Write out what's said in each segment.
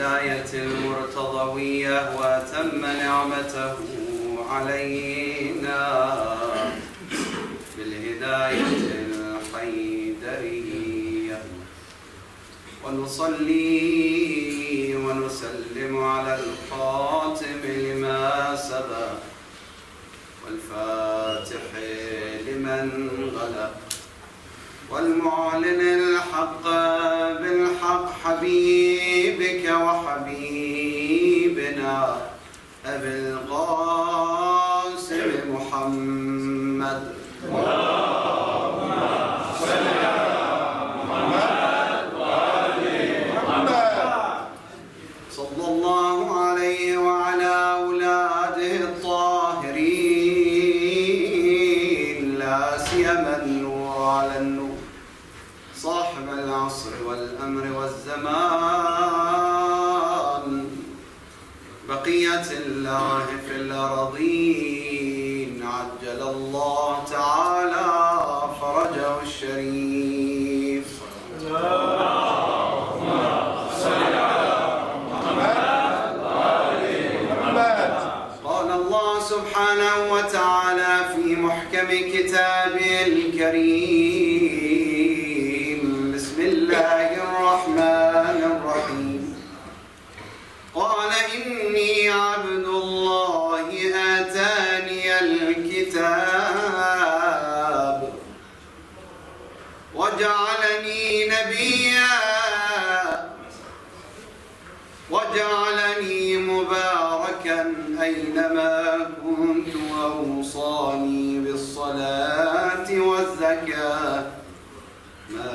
بالهداية المرتضوية وأتم نعمته علينا بالهداية الحيدرية، ونصلي ونسلم على الخاتم لما سبق والفاتح لمن غلق والمعلن الحق بالحق حبيبك وحبيبنا أبي القاسم محمد. اللهم صل على محمد وآل محمد. صلى الله عليه وعلى أولاده الطاهرين، لا سيما النور على النور، صاحب العصر والأمر والزمان، بقية الله في الأرضين، عجل الله تعالى فرجه الشريف. اللهم صل على محمد وآل محمد. قال الله سبحانه وتعالى في محكم كتابه الكريم: بسم الله الرحمن الرحيم. قال إني عبد الله آتاني الكتاب وجعلني نبيا وجعلني مباركا أينما كنت وأوصاني بالصلاة والزكاة ما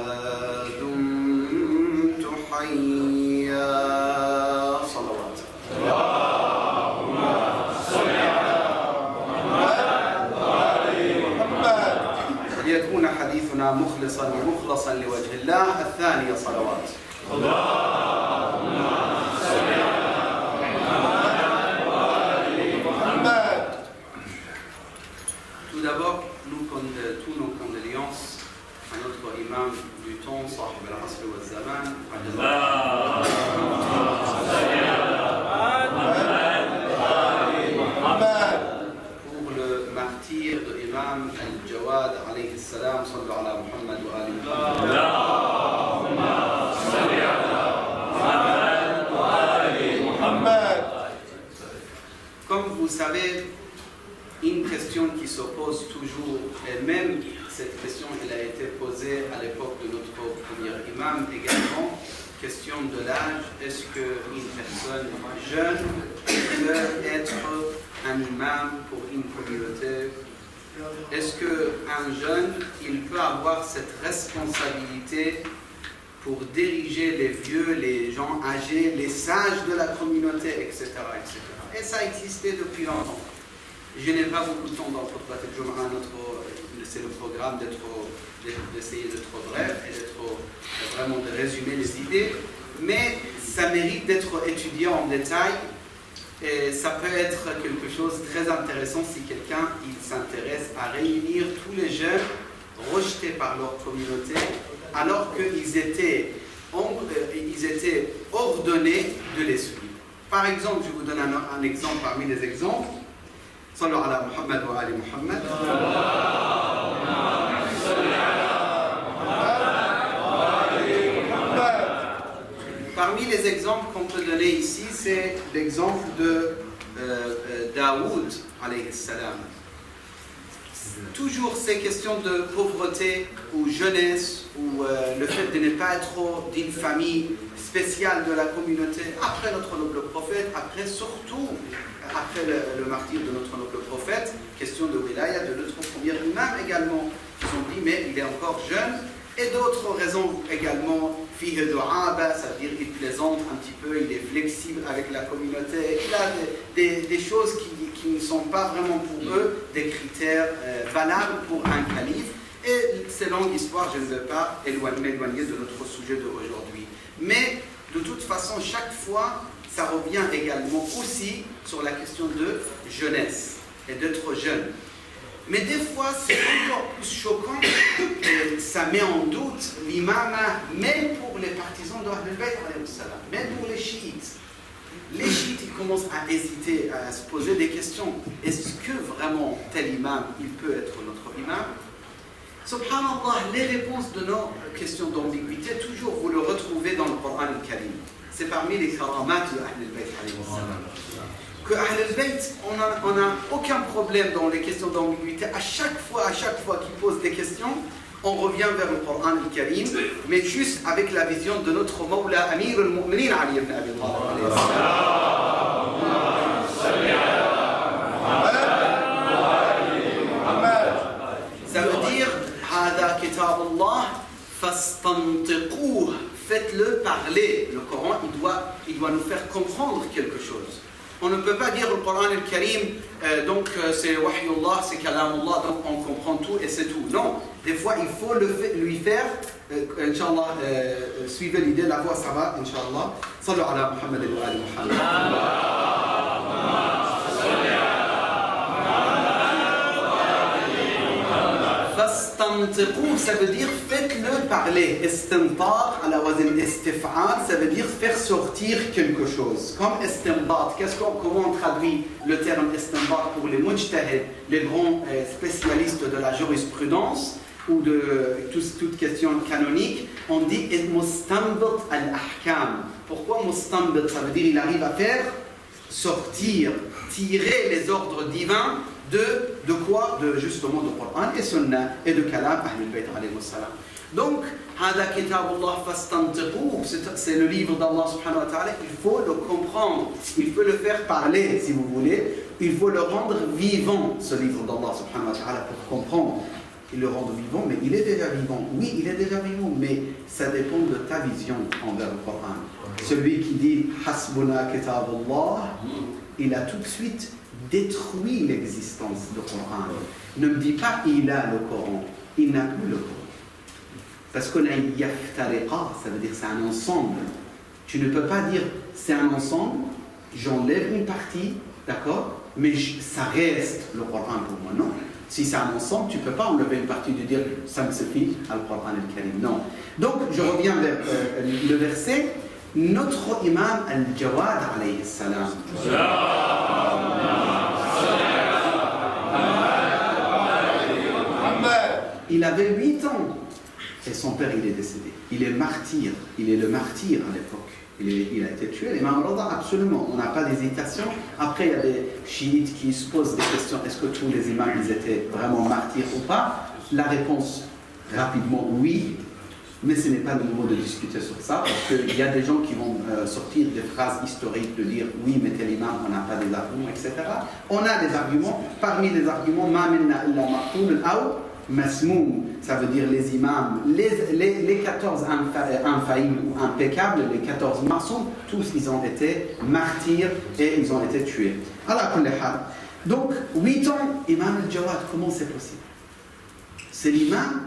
دمت حيا. صلوات. اللهم صل على محمد وآل محمد. ليكون حديثنا مخلصا ومخلصا لوجه الله. الثانية صلوات. اللهم صل على محمد وآل محمد. Tout d'abord, tous nos condoléances à notre imam du temps, Sahib al-Asr wa al-Zaman, pour le martyr de l'imam al-Jawad alayhi salam, sallu ala Muhammad wa ali Muhammad. Comme vous savez, une question qui se pose toujours, et même cette question elle a été posée à l'époque de notre premier imam également, question de l'âge. Est-ce qu'une personne jeune peut être un imam pour une communauté? Est-ce qu'un jeune, il peut avoir cette responsabilité pour diriger les vieux, les gens âgés, les sages de la communauté, etc., etc. Et ça existait depuis longtemps. Je n'ai pas beaucoup de temps dans notre Khutbat al-Jum'a, c'est le programme d'essayer d'être bref et vraiment de résumer les idées, mais ça mérite d'être étudié en détail et ça peut être quelque chose de très intéressant si quelqu'un s'intéresse à réunir tous les jeunes rejetés par leur communauté alors qu'ils étaient ordonnés de les suivre. Par exemple, je vous donne un exemple parmi les exemples. Sallu ala Muhammad wa ali Muhammad. Parmi les exemples qu'on peut donner ici, c'est l'exemple de Daoud alayhi salam. Toujours ces questions de pauvreté ou jeunesse ou le fait de ne pas être d'une famille spéciale de la communauté après notre noble prophète, surtout après le martyr de notre noble prophète, question de wilaya de notre premier imam également, qui ont dit mais il est encore jeune, et d'autres raisons également, fihi du'aba, ça veut dire qu'il plaisante un petit peu, il est flexible avec la communauté, il a des choses qui ne sont pas vraiment pour eux des critères valables pour un calife. Et c'est longue histoire, je ne veux pas m'éloigner de notre sujet d'aujourd'hui. Mais de toute façon, chaque fois, ça revient également aussi sur la question de jeunesse et d'être jeune. Mais des fois, c'est encore plus choquant, et ça met en doute l'imam, même pour les partisans de Ahl al-Bayt, même pour les chiites. commence à hésiter, à se poser des questions. Est-ce que vraiment tel imam, il peut être notre imam? Subhanallah, les réponses de nos questions d'ambiguïté, toujours vous le retrouvez dans le Coran al-Karim. C'est parmi les karamat de Ahl al-Bayt alayhi salam. Que Ahl al-Bayt, on n'a aucun problème dans les questions d'ambiguïté. À chaque fois qu'ils posent des questions, on revient vers le Coran al-Karim, mais juste avec la vision de notre Mawla Amir al-Mu'minin Ali ibn Abi Talib. Ça veut dire Hada kitab Allah fastantiquh, faites-le parler. Le Coran, il doit nous faire comprendre quelque chose. On ne peut pas dire le Coran al-Karim, donc c'est Wahyullah, c'est Kalamullah, donc on comprend tout et c'est tout. Non, des fois il faut lui faire, Inch'Allah, suivez l'idée, la voix ça va, Inch'Allah. Sallu ala Muhammad wa ali Muhammad. Ça veut dire faites-le parler. Istintar, ala wazn istif'al, ça veut dire faire sortir quelque chose. Comme istinbat, comment on traduit le terme istinbat pour les mujtahid, les grands spécialistes de la jurisprudence ou de toute question canonique? On dit mustanbit al-ahkam. Pourquoi mustanbit? Ça veut dire il arrive à faire sortir, tirer les ordres divins de quoi? Justement de Coran et Sunnah et de Kalam Ahlul Bayt alayhi salam. Donc, Hada Kitabullah fastantiquh, c'est le livre d'Allah subhanahu wa ta'ala, il faut le comprendre, il faut le faire parler si vous voulez, il faut le rendre vivant, ce livre d'Allah subhanahu wa ta'ala, pour comprendre. Il le rend vivant, mais il est déjà vivant. Oui, il est déjà vivant, mais ça dépend de ta vision envers le Coran. Celui qui dit Hasbuna Kitabullah, il a tout de suite détruit l'existence du Coran. Ne me dis pas il a le Coran, il n'a plus le Coran. Parce qu'on a yaftariqa, ça veut dire c'est un ensemble. Tu ne peux pas dire c'est un ensemble, j'enlève une partie, d'accord, mais ça reste le Coran pour moi. Non. Si c'est un ensemble, tu ne peux pas enlever une partie de dire ça me suffit à le Coran al-Karim. Non. Donc je reviens vers le verset. Notre imam al-Jawad alayhi salam. Il avait 8 ans et son père il est décédé. Il est martyr, il est le martyr à l'époque. Il a été tué. L'imam Rada, absolument, on n'a pas d'hésitation. Après, il y a des chiites qui se posent des questions. Est-ce que tous les imams ils étaient vraiment martyrs ou pas? La réponse, rapidement, oui. Mais ce n'est pas le moment de discuter sur ça, parce qu'il y a des gens qui vont sortir des phrases historiques de dire oui, mais tel imam, on n'a pas des arguments, etc. On a des arguments. Parmi les arguments, ma minna illa maqtoul aw masmoum, ça veut dire les imams, les 14 infaillibles ou impeccables, les 14 maçons, tous ils ont été martyrs et ils ont été tués. Donc, 8 ans, Imam al-Jawad, comment c'est possible? C'est l'imam,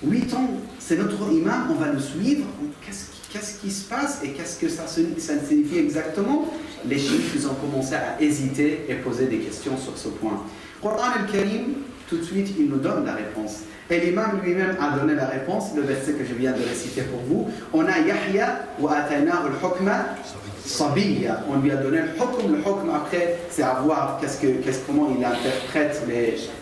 8 ans, c'est notre imam, on va le suivre. Qu'est-ce qui se passe et qu'est-ce que ça signifie exactement? Les chiites, ils ont commencé à hésiter et poser des questions sur ce point. Coran al-Karim, tout de suite, il nous donne la réponse. Et l'imam lui-même a donné la réponse, le verset que je viens de réciter pour vous. On a Yahya wa atayna al-hukma sabiyya. On lui a donné le hukm après, c'est à voir comment il interprète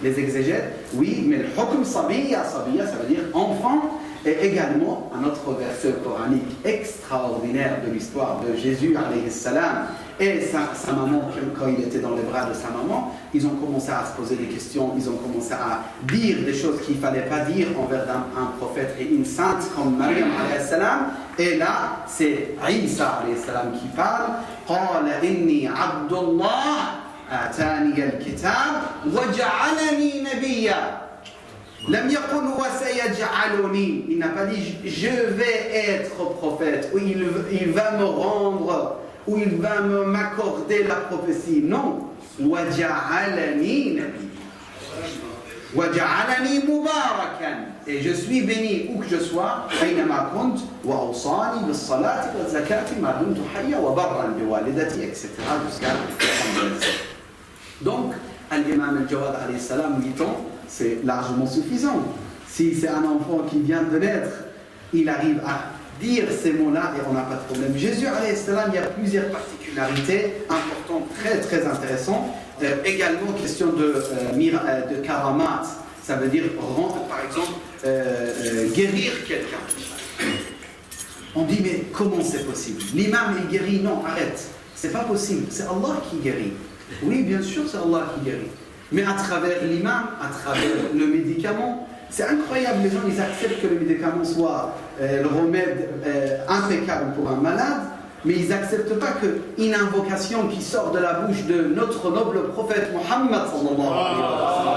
les exégètes. Oui, mais le hukm sabiyya, ça veut dire enfant. Et également, un autre verset coranique extraordinaire de l'histoire de Jésus, alayhi salam, et sa maman, quand il était dans les bras de sa maman, ils ont commencé à se poser des questions, ils ont commencé à dire des choses qu'il ne fallait pas dire envers un prophète et une sainte comme Maryam, alayhi salam. Et là, c'est Isa, alayhi salam, qui parle. قال إني عبد الله آتاني الكتاب وجعلني نبيا. Il n'a pas dit je vais être prophète, ou il va me rendre, ou il va m'accorder la prophétie. Non. Et je suis béni où que je sois. Donc, l'imam al-Jawad alayhi salam, 8 ans, c'est largement suffisant. Si c'est un enfant qui vient de naître, il arrive à dire ces mots-là et on n'a pas de problème. Jésus, alayhi salam, il y a plusieurs particularités importantes, très très intéressantes. Également, question de karamat, ça veut dire, par exemple, guérir quelqu'un. On dit, mais comment c'est possible? L'imam, il guérit? Non, arrête. C'est pas possible. C'est Allah qui guérit. Oui, bien sûr, c'est Allah qui guérit. Mais à travers l'imam, à travers le médicament, c'est incroyable. Les gens, ils acceptent que le médicament soit le remède impeccable pour un malade, mais ils n'acceptent pas qu'une invocation qui sort de la bouche de notre noble prophète Muhammad sallallahu alayhi wa sallam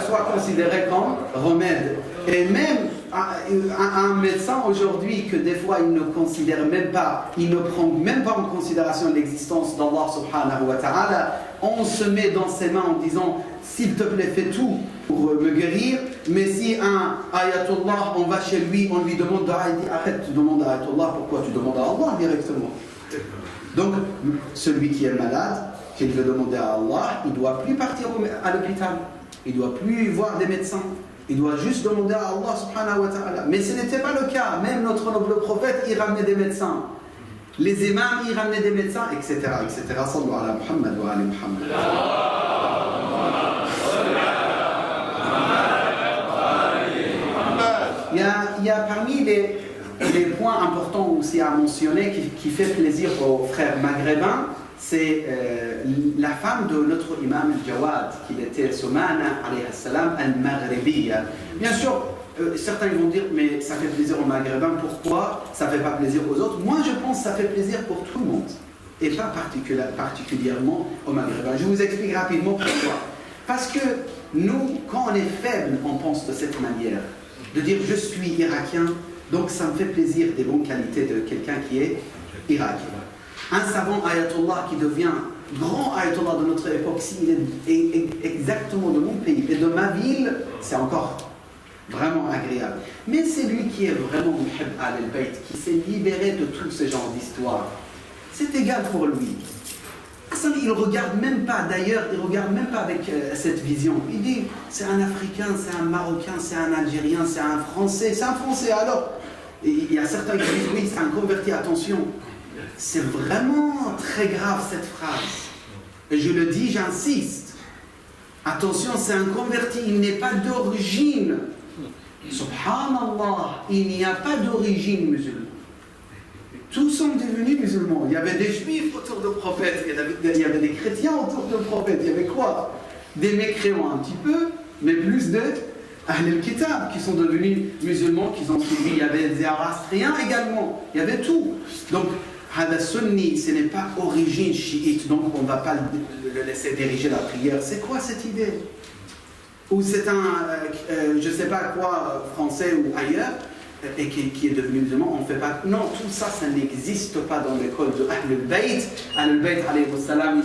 soit considéré comme remède. Et même un médecin aujourd'hui que des fois il ne considère même pas, il ne prend même pas en considération l'existence d'Allah subhanahu wa ta'ala, on se met dans ses mains en disant s'il te plaît fais tout pour me guérir, mais si un ayatollah on va chez lui, on lui demande il dit arrête, tu demandes à ayatollah, pourquoi tu demandes à Allah directement? Donc celui qui est malade, qui veut demander à Allah, il ne doit plus partir à l'hôpital, il ne doit plus voir des médecins. Il doit juste demander à Allah subhanahu wa ta'ala. Mais ce n'était pas le cas. Même notre noble prophète, il ramenait des médecins. Les imams, ils ramenaient des médecins, etc. etc. Sallu ala Muhammad wa ala Muhammad. Il y a parmi les points importants aussi à mentionner qui fait plaisir aux frères maghrébins, c'est la femme de notre imam al-Jawad, qui était Soumana alayhi salam al-Maghribiya. Bien sûr, certains vont dire, mais ça fait plaisir aux Maghrébins, pourquoi ça ne fait pas plaisir aux autres? Moi, je pense que ça fait plaisir pour tout le monde, et pas particulièrement aux Maghrébins. Je vous explique rapidement pourquoi. Parce que nous, quand on est faible, on pense de cette manière, de dire je suis irakien, donc ça me fait plaisir des bonnes qualités de quelqu'un qui est irakien. Un savant ayatollah qui devient grand ayatollah de notre époque, s'il est exactement de mon pays et de ma ville, c'est encore vraiment agréable. Mais c'est lui qui est vraiment muhib al-bayt, qui s'est libéré de tout ce genre d'histoire. C'est égal pour lui. Il ne regarde même pas, d'ailleurs, il ne regarde même pas avec cette vision. Il dit, c'est un Africain, c'est un Marocain, c'est un Algérien, c'est un Français alors. Et il y a certains qui disent, oui, c'est un converti, attention. C'est vraiment très grave cette phrase. Et je le dis, j'insiste. Attention, c'est un converti, il n'est pas d'origine. Subhanallah, il n'y a pas d'origine musulmane. Tous sont devenus musulmans. Il y avait des juifs autour du prophète, il y avait des chrétiens autour du prophète. Il y avait quoi? Des mécréants un petit peu, mais plus de Ahl al-Kitab qui sont devenus musulmans, qui ont suivi. Il y avait des Zoroastriens également. Il y avait tout. Donc, Hada Sunni, ce n'est pas origine chiite, donc on ne va pas le laisser diriger la prière. C'est quoi cette idée? Ou c'est un, je ne sais pas quoi, français ou ailleurs, et qui est devenu musulman, on ne fait pas. Non, tout ça, ça n'existe pas dans l'école de Ahl al-Bayt. Ahl al-Bayt, alayhi salam,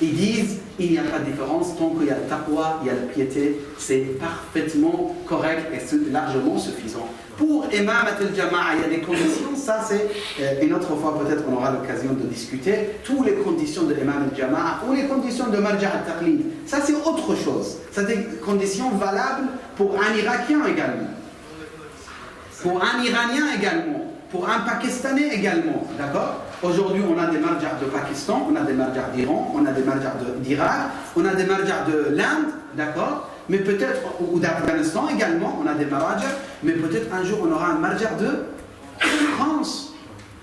ils disent il n'y a pas de différence, tant qu'il y a le taqwa, il y a la piété, c'est parfaitement correct et c'est largement suffisant. Pour Imam al-Jama'a, il y a des conditions, ça c'est une autre fois peut-être on aura l'occasion de discuter, toutes les conditions de Imam al-Jama'a ou les conditions de Marja' al-Taqlid, ça c'est autre chose, c'est des conditions valables pour un Irakien également, pour un Iranien également, pour un Pakistanais également, d'accord? Aujourd'hui on a des Marja' de Pakistan, on a des Marja' d'Iran, on a des Marja' d'Irak, on a des Marja' de l'Inde, d'accord? Mais peut-être, ou d'Afghanistan également, on a des marja', mais peut-être un jour on aura un marja' de France,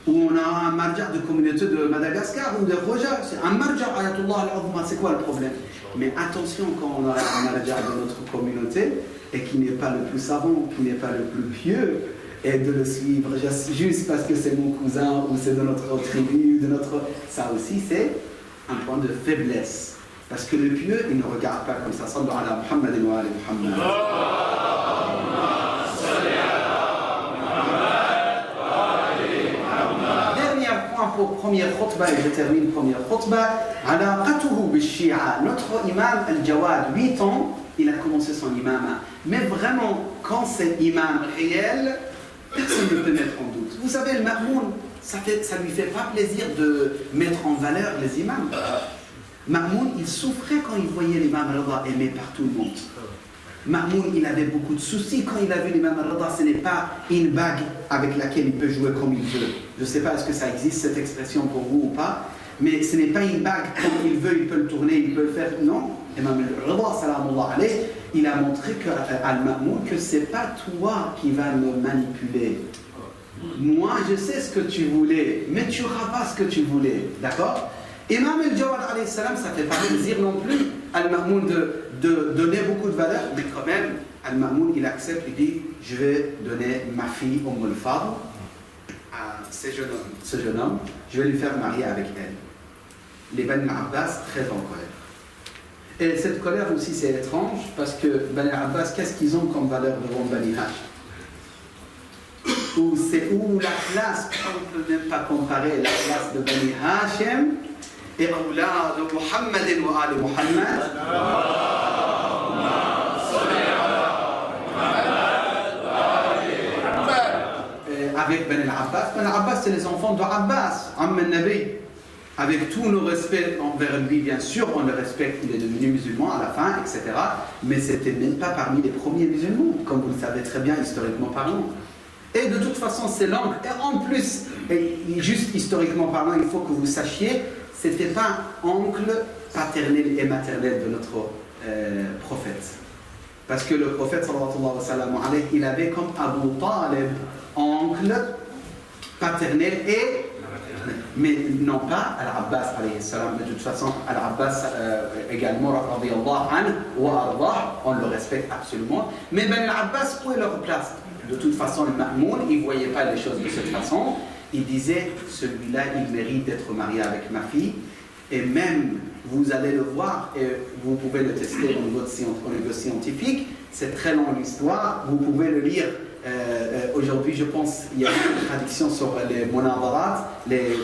ou on aura un marja' de communauté de Madagascar, ou de Roja, c'est un marja' ayatollah al-Azma, c'est quoi le problème? Mais attention quand on aura un marja' de notre communauté, et qui n'est pas le plus savant, qui n'est pas le plus pieux, et de le suivre juste parce que c'est mon cousin, ou c'est de notre tribu, de notre... Ça aussi c'est un point de faiblesse. Parce que le pieux, il ne regarde pas comme ça. Sallu ala Muhammad wa ala Muhammad. Dernier point pour première khutbah, et je termine première khutbah. Alaqatuhu bil-Shi'a. Notre imam al-Jawad, 8 ans, il a commencé son imam. Mais vraiment, quand c'est imam réel, personne ne peut mettre en doute. Vous savez, le Ma'moun, ça lui fait pas plaisir de mettre en valeur les imams. Ma'moun, il souffrait quand il voyait l'imam Rida aimé par tout le monde. Ma'moun, il avait beaucoup de soucis quand il a vu l'imam al-Rida. Ce n'est pas une bague avec laquelle il peut jouer comme il veut. Je ne sais pas est-ce que ça existe cette expression pour vous ou pas, mais ce n'est pas une bague quand il veut, il peut le tourner, il peut le faire. Non, l'imam al-Rida, salamullah alayh, il a montré à Ma'moun que ce n'est pas toi qui vas me manipuler. Moi, je sais ce que tu voulais, mais tu n'auras pas ce que tu voulais. D'accord? Imam al-Jawad alayhi salam, ça fait pas plaisir non plus Al-Ma'moun de donner beaucoup de valeur, mais quand même, Al-Ma'moun, il accepte, il dit, je vais donner ma fille Umm al-Fadl à ce jeune homme, je vais lui faire marier avec elle. Les Bani Abbas, très en colère. Et cette colère aussi, c'est étrange, parce que Bani Abbas, qu'est-ce qu'ils ont comme valeur devant Bani Hashim? C'est où la classe, on ne peut même pas comparer la classe de Bani Hashim et Aoulad de Muhammad wa Ali Muhammad. Avec Ben al-Abbas. Ben al-Abbas, c'est les enfants de Abbas, Amm al-Nabi. Avec tous nos respects envers lui, bien sûr, on le respecte, il est devenu musulman à la fin, etc. Mais c'était même pas parmi les premiers musulmans, comme vous le savez très bien, historiquement parlant. Et de toute façon, c'est l'angle. Et en plus, juste historiquement parlant, il faut que vous sachiez, c'était pas oncle paternel et maternel de notre prophète. Parce que le prophète, sallallahu alayhi wa sallam, il avait comme Abu Talib, oncle paternel et... Mais non pas Al-Abbas, alayhi salam. De toute façon, Al-Abbas également, radiyallahu anhu, wa ardah, on le respecte absolument. Mais Ben Al-Abbas, où est leur place? De toute façon, le Ma'moun, il ne voyait pas les choses de cette façon. Il disait, celui-là, il mérite d'être marié avec ma fille. Et même, vous allez le voir, et vous pouvez le tester au niveau scientifique. C'est très long l'histoire, vous pouvez le lire. Aujourd'hui, je pense qu'il y a une traduction sur les monadarat, les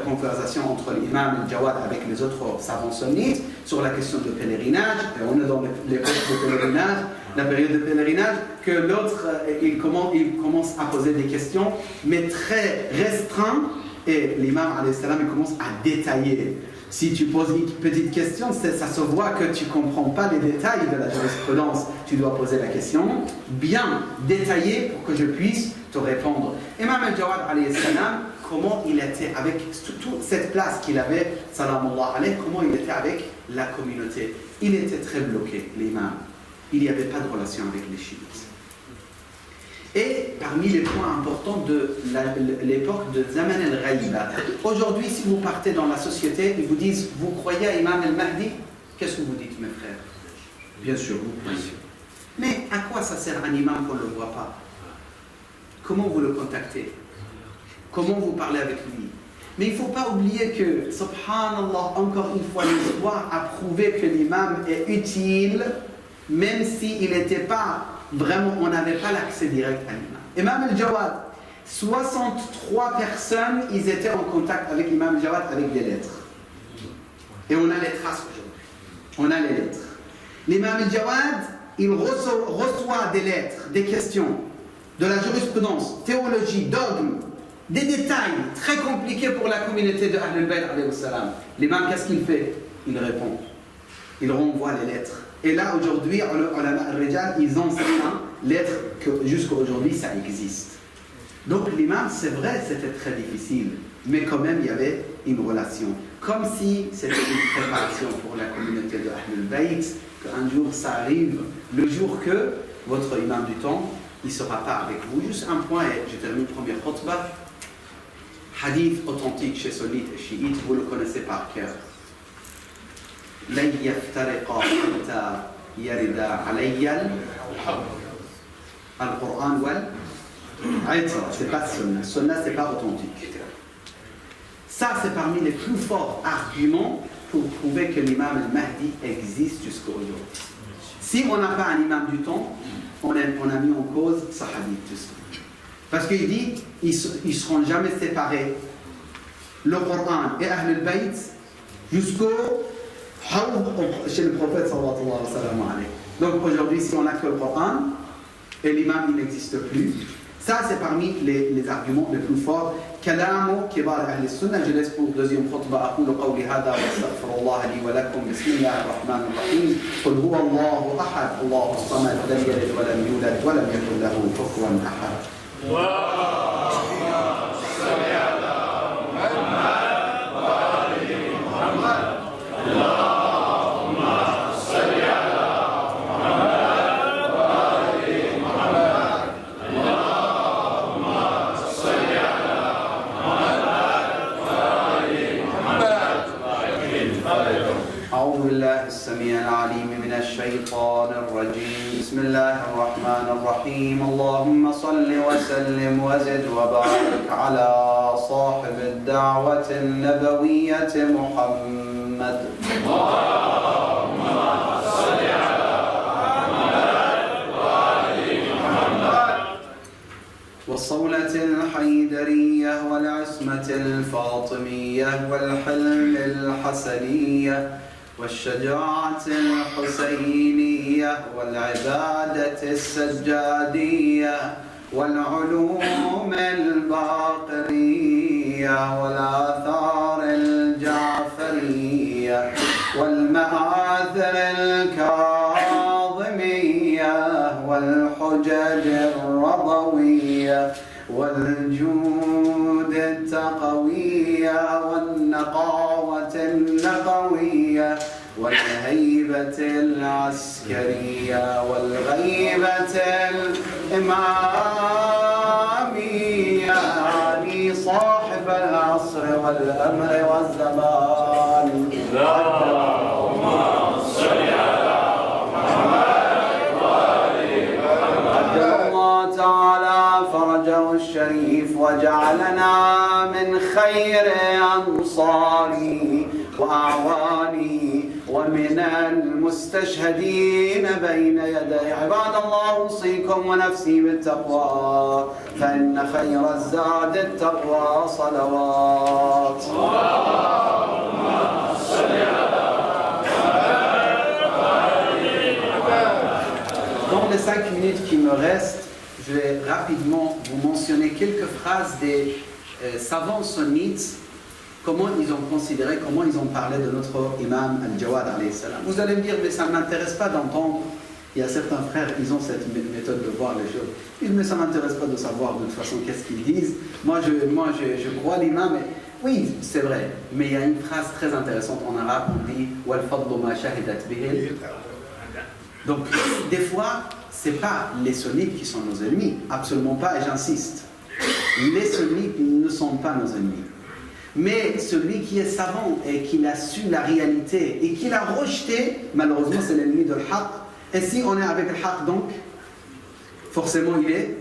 conversations entre l'imam al-Jawad avec les autres savants sunnites sur la question de pèlerinage. Et on est dans l'époque de pèlerinage, la période de pèlerinage, que l'autre, il commence à poser des questions, mais très restreintes, et l'imam alayhi salam, il commence à détailler. Si tu poses une petite question, ça se voit que tu ne comprends pas les détails de la jurisprudence. Tu dois poser la question bien détaillée pour que je puisse te répondre. Imam al-Jawad alayhi salam, comment il était avec toute cette place qu'il avait, salamullah alayhi, comment il était avec la communauté. Il était très bloqué, l'imam. Il n'y avait pas de relation avec les chiites. Et parmi les points importants de l'époque de Zaman al-Ghaiba, aujourd'hui, si vous partez dans la société, ils vous disent, vous croyez à Imam al-Mahdi? Qu'est-ce que vous dites, mes frères? Bien sûr, vous croyez. Mais à quoi ça sert un imam qu'on ne le voit pas? Comment vous le contactez? Comment vous parlez avec lui? Mais il ne faut pas oublier que, subhanallah, encore une fois, l'histoire a prouvé que l'imam est utile, même s'il n'était pas... Vraiment, on n'avait pas l'accès direct à l'imam. Imam al-Jawad, 63 personnes, ils étaient en contact avec l'imam al-Jawad avec des lettres. Et on a les traces aujourd'hui. On a les lettres. L'imam al-Jawad, il reçoit des lettres, des questions, de la jurisprudence, théologie, dogme, des détails très compliqués pour la communauté de Ahlul Bayt alayhi salam. L'imam, qu'est-ce qu'il fait? Il répond. Il renvoie les lettres. Et là, aujourd'hui, ils ont certaines lettres que jusqu'à aujourd'hui, ça existe. Donc l'imam, c'est vrai, c'était très difficile, mais quand même, il y avait une relation. Comme si c'était une préparation pour la communauté de Ahlul Bayt, qu'un jour, ça arrive, le jour que votre imam du temps, il ne sera pas avec vous. Juste un point, et je termine le premier khutbah. Hadith authentique chez sunnites et chiites, vous le connaissez par cœur. لن يفترقا حتى يرد علي القرآن والعترة. C'est pas sunna. Sunna, c'est pas authentique. Ça, c'est parmi les plus forts arguments pour prouver que l'imam al-Mahdi existe jusqu'à aujourd'hui. Si on n'a pas un imam du temps, on a mis en cause ce hadith. Parce qu'il dit, ils ne seront jamais séparés. Le Coran et Ahlul Bayt jusqu'au chez le prophète sallallahu alayhi wa sallam. Donc aujourd'hui, si on n'a que le Coran et l'imam il n'existe plus, Ça, c'est parmi les arguments les plus forts. كلام كبار أهل السنة. Je laisse pour deuxième خطبة. أقول قولي هذا وأستغفر الله لي ولكم. بسم الله الرحمن الرحيم. قل هو الله أحد الله الصمد لم يلد ولم يولد ولم يكن له كفوا أحد. السميع العليم من الشيطان الرجيم. بسم الله الرحمن الرحيم. اللهم صل وسلم وزد وبارك على صاحب الدعوة النبوية محمد. اللهم صل على محمد والصولة الحيدرية والعصمة الفاطمية والحلم الحسنية والشجاعة الحسينية والعبادة السجادية والعلوم الباقرية والآثار الجعفرية والمآثر الكاظمية والحجج الرضوية والجود التقوية والنقاوة النقوية والهيبة العسكرية والغيبة الإمامية يعني صاحب العصر والأمر والزمان. اللهم صل على محمد الله تعالى فرجه الشريف وجعلنا من خير أنصاره وأعوانه ومن المستشهدين بين يديه. عباد الله أوصيكم ونفسي بالتقوى فإن خير الزاد التقوى صلوات. اللهم صل على محمد. Dans les 5 minutes qui me restent, je vais rapidement vous mentionner quelques phrases des savants sunnites. Comment ils ont considéré, comment ils ont parlé de notre imam al-Jawad alayhi salam. Vous allez me dire, mais ça ne m'intéresse pas d'entendre. Il y a certains frères, ils ont cette méthode de voir les choses. Ils disent, mais ça ne m'intéresse pas de savoir de toute façon qu'est-ce qu'ils disent. Moi, je crois l'imam. Mais... Oui, c'est vrai. Mais il y a une phrase très intéressante en arabe, on dit « Wal fadlu ma shahidat bihil ». Donc, des fois, ce n'est pas les sunnites qui sont nos ennemis. Absolument pas, et j'insiste. Les sunnites ne sont pas nos ennemis. Mais celui qui est savant et qui a su la réalité et qui l'a rejeté, malheureusement c'est l'ennemi de l'haq. Et si on est avec le haq donc, forcément il est,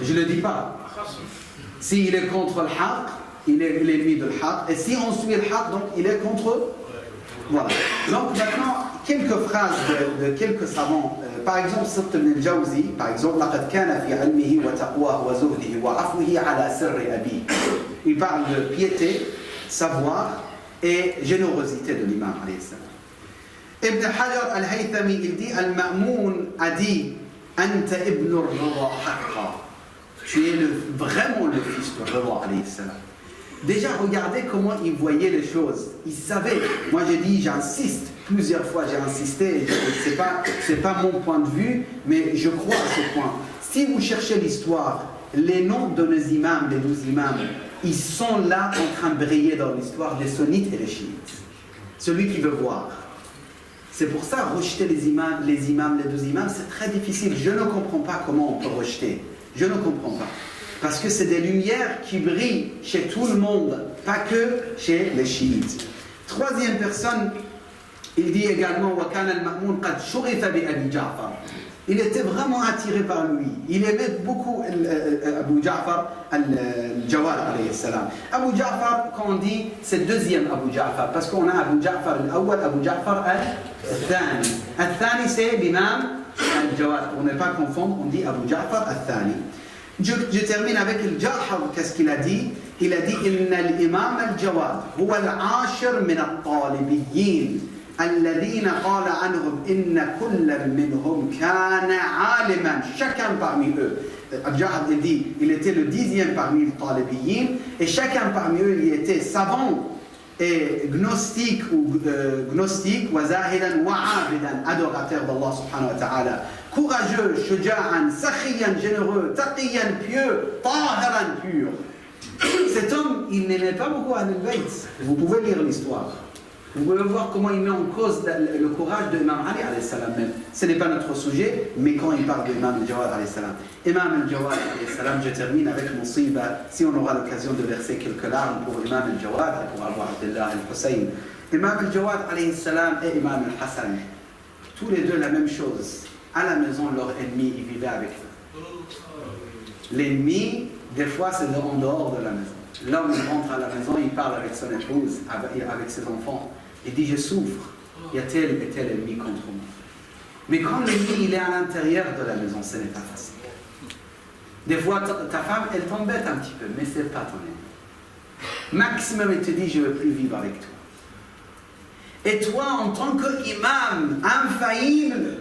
je ne le dis pas. S'il est contre le haq, il est l'ennemi de l'haq. Et si on suit le haq, donc il est contre. Voilà. Donc maintenant, quelques phrases de quelques savants. Par exemple, Sibt ibn al-Jawzi, par exemple, لقد كان في علمه وتقواه وزهده وعفوه على سر أبيه. Il parle de piété, savoir et générosité de l'imam alayhi salam. Ibn Hajar al-Haythami, il dit Al-Ma'moun a dit Anta ibn al-Rida haqqa. Tu es vraiment le fils de Rida alayhi salam. Déjà, regardez comment il voyait les choses. Il savait. Moi, j'ai dit, j'insiste. Plusieurs fois, j'ai insisté. C'est pas mon point de vue, mais je crois à ce point. Si vous cherchez l'histoire, les noms de nos imams, les 12 imams, ils sont là en train de briller dans l'histoire des sunnites et des chiites. Celui qui veut voir. C'est pour ça, rejeter les 12 imams, c'est très difficile. Je ne comprends pas comment on peut rejeter. Je ne comprends pas. Parce que c'est des lumières qui brillent chez tout le monde, pas que chez les chiites. Troisième personne, il dit également وَكَانَ الْمَأْمُونَ قَدْ شُغِفَ بِأَبِي جَعْفَرَ. Il était vraiment attiré par lui. Il aimait beaucoup Abu Ja'far al-Jawad alayhi salam. Abu Ja'far, quand on dit, c'est deuxième Abu Ja'far, parce qu'on a Abu Ja'far al-Awwal, Abu Ja'far al-Thani. Al-Thani, c'est l'imam al-Jawad. Pour ne pas confondre, on dit Abu Ja'far al-Thani. Je termine avec le Jahar, qu'est-ce qu'il a dit? Il a dit Inna l'imam al-Jawad huwa al-ashir min al-talibiyyin الذين قال عنهم إن كل منهم كان عالما chacun parmi eux Al-Ja'd, il dit, il était le 10e parmi les Talibiyin, et chacun parmi eux, il était savant et gnostique ou wazahidan wa abidan, adorateur d'Allah subhanahu wa ta'ala, courageux, shuja'an, sakhiyan, généreux, taqiyan, pieux, tahiran, pur. Cet homme, il n'aimait pas beaucoup Ahl al-Bayt. Vous pouvez lire l'histoire. Vous pouvez voir comment il met en cause le courage de Imam Ali alayhi salam même. Ce n'est pas notre sujet, mais quand il parle d'Imam al-Jawad alayhi salam. Imam al-Jawad alayhi salam, je termine avec mon siba, si on aura l'occasion de verser quelques larmes pour Imam al-Jawad et pour avoir Abdullah al-Hussein. Imam al-Jawad alayhi salam et Imam al-Hassan, tous les deux la même chose. À la maison, leur ennemi, ils vivaient avec eux. L'ennemi, des fois, c'est en dehors de la maison. L'homme rentre à la maison, il parle avec son épouse, avec ses enfants. Il dit, je souffre, il y a tel et tel ennemi contre moi. Mais quand l'ennemi il est à l'intérieur de la maison, ce n'est pas facile. Des fois, ta femme, elle t'embête un petit peu, mais ce n'est pas ton ennemi. Maximum, elle te dit, je ne veux plus vivre avec toi. Et toi, en tant qu'imam infaillible,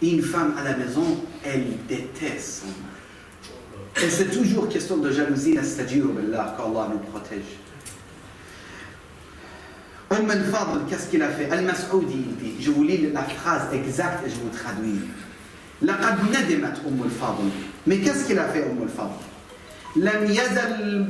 une femme à la maison, elle déteste son mari. Et c'est toujours question de jalousie, nastajiru billah, qu'Allah nous protège. Al-Fadl, qu'est-ce qu'il a fait? Al-Mas'oudi, il dit, je vous lis la phrase exacte et je vous traduis. لقد ندمت الفضل. Mais qu'est-ce qu'il a fait Al-Fadl? لم يزل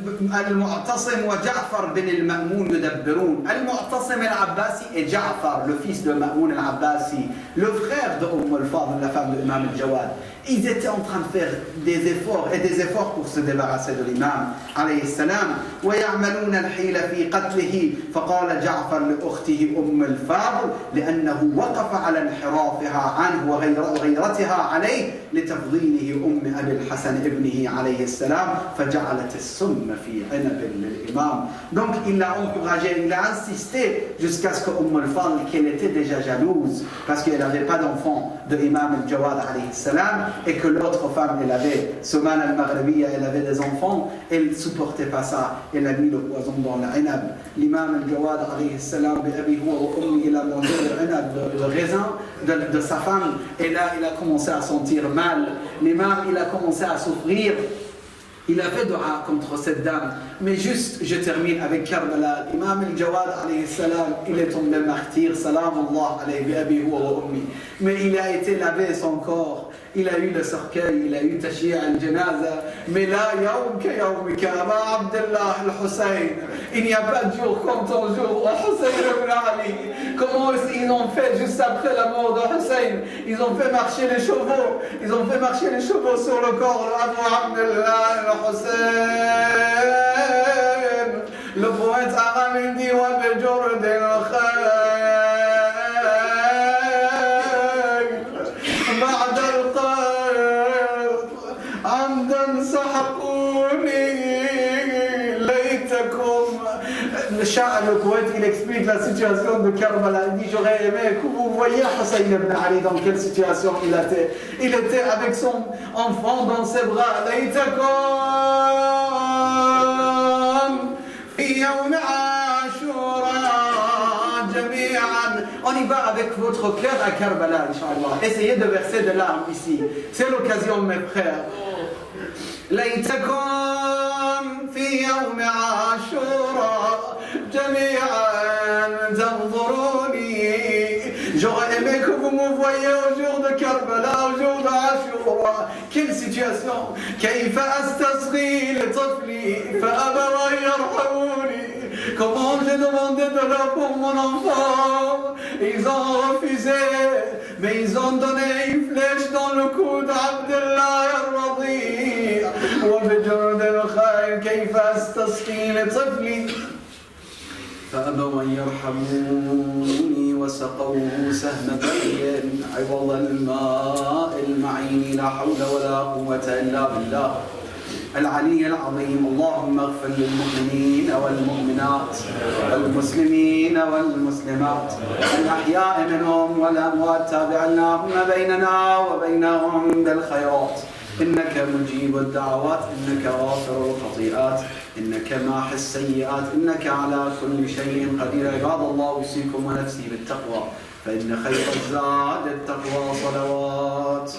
المعتصم وجعفر بن المأمون يدبرون. المعتصم العباسي et Ja'far, le fils de Ma'moun al-Abbasi, le frère de Al-Fadl, la femme de Imam al-Jawad, ils étaient en train de faire des efforts pour se débarrasser de l'imam alayhi salam. ويعملون الحيل في قتله فقال جعفر لأخته الفاضل لأنه وقف على انحرافها عنه وغيرتها عليه لتفضيله أبي الحسن ابنه عليه السلام فجعلت السم في عنب للإمام. Donc il l'a encouragé, il a insisté jusqu'à ce que al-Fadl, qu'elle était déjà jalouse parce qu'elle n'avait pas d'enfant de Imam al-Jawad alayhi salam, et que l'autre femme, elle avait, Souman al-Maghribiya, elle avait des enfants, elle ne supportait pas ça, elle a mis le poison dans l'Inab. L'imam al-Jawad alayhi salam, il a mangé le raisin de sa femme, et là il a commencé à sentir mal. L'imam, il a commencé à souffrir. Il a fait dua contre cette dame. Mais juste, je termine avec Karbala. Imam al-Jawad alayhi salam, il est tombé martyr, salamullah alayhi bi abi huwa wa ummi. Mais il a été lavé son corps. Il a eu le cercueil, il a eu Tashia al-Janaza. Mais là, yawm ka yawmika, ma Abdullah al-Hussein. Il n'y a pas de jour comme ton jour, Hussein ibn Ali. Comment ils ont fait juste après la mort de Hussein? Ils ont fait marcher les chevaux. Ils ont fait marcher les chevaux sur le corps de Abu Abdullah al-Hussein. Le poète arabe dit wa bi jurd al-khayr. Le poète, il explique la situation de Karbala. Il dit, j'aurais aimé que vous voyiez Hussein ibn Ali dans quelle situation il était. Il était avec son enfant dans ses bras. On y va avec votre cœur à Karbala, Inch'Allah. Essayez de verser de larmes ici. C'est l'occasion, mes frères. ليتكن في يوم عاشوراء جميعا تنظروني. J'aurais aimé que vous me voyiez au jour de Karbala, au jour de Ashura. Quelle situation! كيف أستصغي لطفلي فأبوا يرحموني. Comment j'ai demandé de l'eau pour mon enfant? Ils ont refusé, mais ils ont donné une flèche dans le cou d'Abdullah al-Radi. وبجرد الخير كيف أستسقي لطفلي فأبوا أن يرحموني وسقوه سهم بين عوض الماء المعين. لا حول ولا قوة إلا بالله العلي العظيم. اللهم اغفر للمؤمنين والمؤمنات والمسلمين والمسلمات الأحياء منهم والأموات. تابع اللهم بيننا وبينهم بالخيرات. إنك مجيب الدعوات، إنك غافر الخطيئات، إنك ماحي السيئات، إنك على كل شيء قدير. عباد الله، أوصيكم ونفسي بالتقوى، فإن خير الزاد التقوى. صلوات